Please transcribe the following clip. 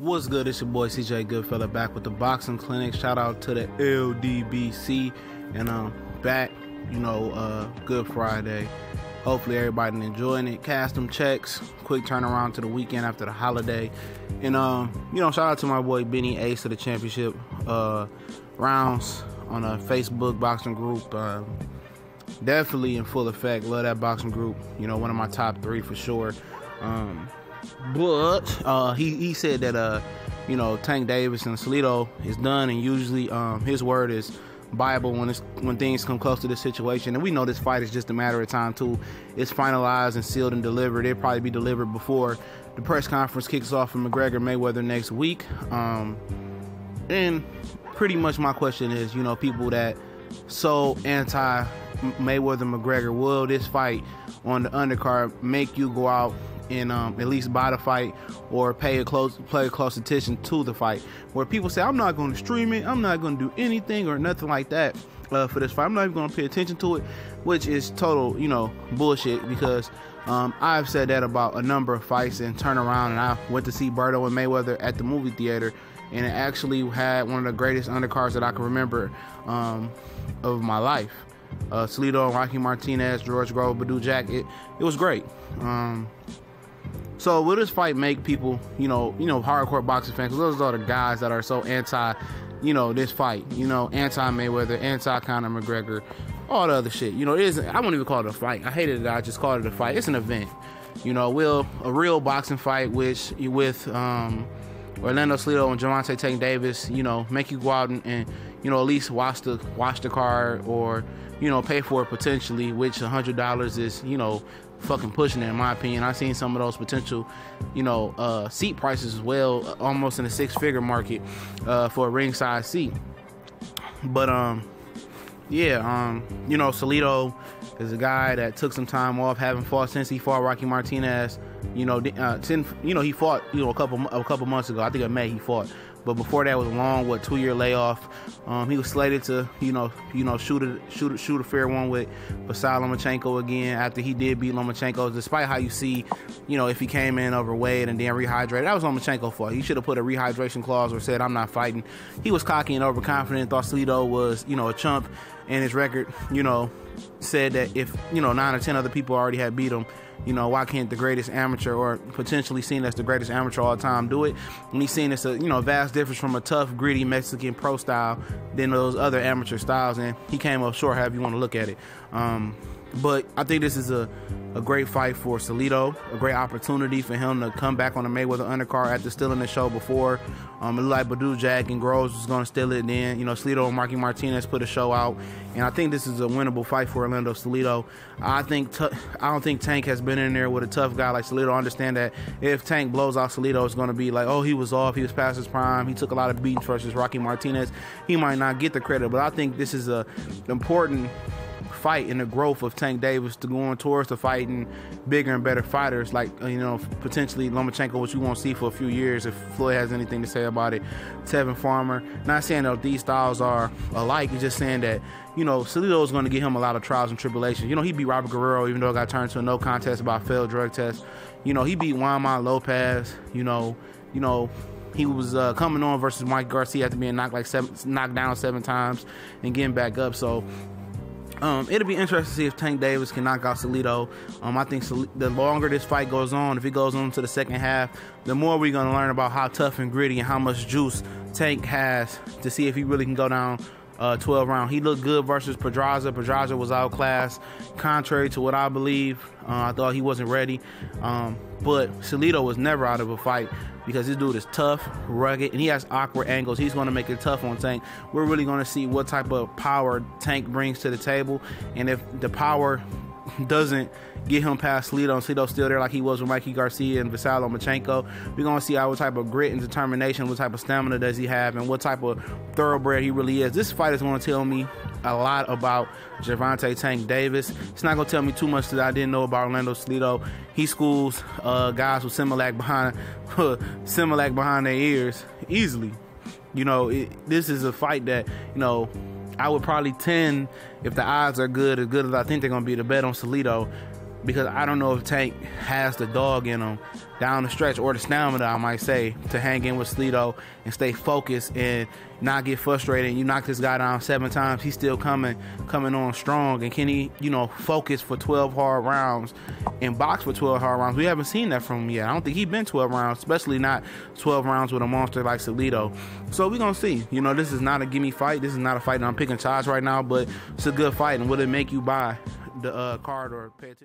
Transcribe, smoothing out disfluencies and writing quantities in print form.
What's good? It's your boy CJ Goodfella back with the boxing clinic. Shout out to the LDBC and back. Good Friday. Hopefully everybody enjoying it. Cast them checks. Quick turnaround to the weekend after the holiday. And shout out to my boy Benny, ace of the championship rounds on a Facebook boxing group. Definitely in full effect. Love that boxing group. One of my top 3 for sure. But he said that Tank Davis and Salido is done, and usually his word is Bible when things come close to this situation. And we know this fight is just a matter of time too. It's finalized and sealed and delivered. It'll probably be delivered before the press conference kicks off for McGregor Mayweather next week. And pretty much my question is, people that so anti Mayweather McGregor, will this fight on the undercard make you go out and at least buy the fight or pay close attention to the fight? Where people say, I'm not going to stream it, I'm not going to do anything or nothing like that for this fight, I'm not even going to pay attention to it, which is total bullshit, because I've said that about a number of fights and turn around, and I went to see Berto and Mayweather at the movie theater, and it actually had one of the greatest undercards that I can remember of my life. Salido, Rocky Martinez, George Grove, Badou Jack, it was great. So will this fight make people, hardcore boxing fans, 'cause those are the guys that are so anti, this fight, anti-Mayweather, anti-Conor McGregor, all the other shit. It isn't, I won't even call it a fight. I hated it. I just called it a fight. It's an event. Will a real boxing fight with Orlando Salido and Gervonta Tank Davis, make you go out and at least watch the card, or pay for it potentially, which $100 is fucking pushing it in my opinion. I've seen some of those potential seat prices as well, almost in the 6-figure market for a ringside seat. But Salido is a guy that took some time off, haven't fought since he fought Rocky Martinez. He fought a couple months ago. I think in May he fought, but before that was a long 2-year layoff. He was slated to shoot a fair one with Vasily Lomachenko again after he did beat Lomachenko. Despite how you see, if he came in overweight and then rehydrated, that was Lomachenko's fault. He should have put a rehydration clause or said, I'm not fighting. He was cocky and overconfident, thought Salido was a chump, and his record said that if 9 or 10 other people already had beat him, why can't the greatest amateur, or potentially seen as the greatest amateur all time, do it? And he's seen it's a vast difference from a tough, gritty Mexican pro style than those other amateur styles, and he came up short, however you want to look at it. But I think this is a great fight for Salido, a great opportunity for him to come back on the Mayweather undercard after stealing the show before. It looked like Badou Jack and Groves was going to steal it. Then, Salido and Rocky Martinez put a show out. And I think this is a winnable fight for Orlando Salido. I don't think Tank has been in there with a tough guy like Salido. I understand that if Tank blows out Salido, it's going to be like, oh, he was off, he was past his prime, he took a lot of beatings versus Rocky Martinez. He might not get the credit, but I think this is a important fight in the growth of Tank Davis to going towards the fighting bigger and better fighters like potentially Lomachenko, which we won't see for a few years if Floyd has anything to say about it. Tevin Farmer. Not saying that these styles are alike, it's just saying that Salido is going to give him a lot of trials and tribulations. He beat Robert Guerrero, even though it got turned to a no contest about failed drug tests. He beat Juan Lopez. He was coming on versus Mike Garcia after being knocked down 7 times and getting back up. So it'll be interesting to see if Tank Davis can knock out Salido. I think the longer this fight goes on, if it goes on to the second half, the more we're going to learn about how tough and gritty and how much juice Tank has to see if he really can go down 12 rounds. He looked good versus Pedraza. Pedraza was outclassed, contrary to what I believe. I thought he wasn't ready. But Salido was never out of a fight because this dude is tough, rugged, and he has awkward angles. He's going to make it tough on Tank. We're really going to see what type of power Tank brings to the table. And if the power doesn't get him past Salido, and Salido's still there like he was with Mikey Garcia and Vasily Lomachenko, we're going to see what type of grit and determination, what type of stamina does he have, and what type of thoroughbred he really is. This fight is going to tell me a lot about Gervonta Tank Davis. It's not going to tell me too much that I didn't know about Orlando Salido. He schools guys with Similac behind their ears easily. This is a fight that, I would probably tend, if the odds are good, as good as I think they're going to be, to bet on Salido. because I don't know if Tank has the dog in him down the stretch, or the stamina, I might say, to hang in with Salido and stay focused and not get frustrated. You knock this guy down 7 times, he's still coming on strong. And can he, focus for 12 hard rounds and box for 12 hard rounds? We haven't seen that from him yet. I don't think he's been 12 rounds, especially not 12 rounds with a monster like Salido. So we're going to see. This is not a gimme fight. This is not a fight that I'm picking sides right now, but it's a good fight. And will it make you buy the card or pay attention?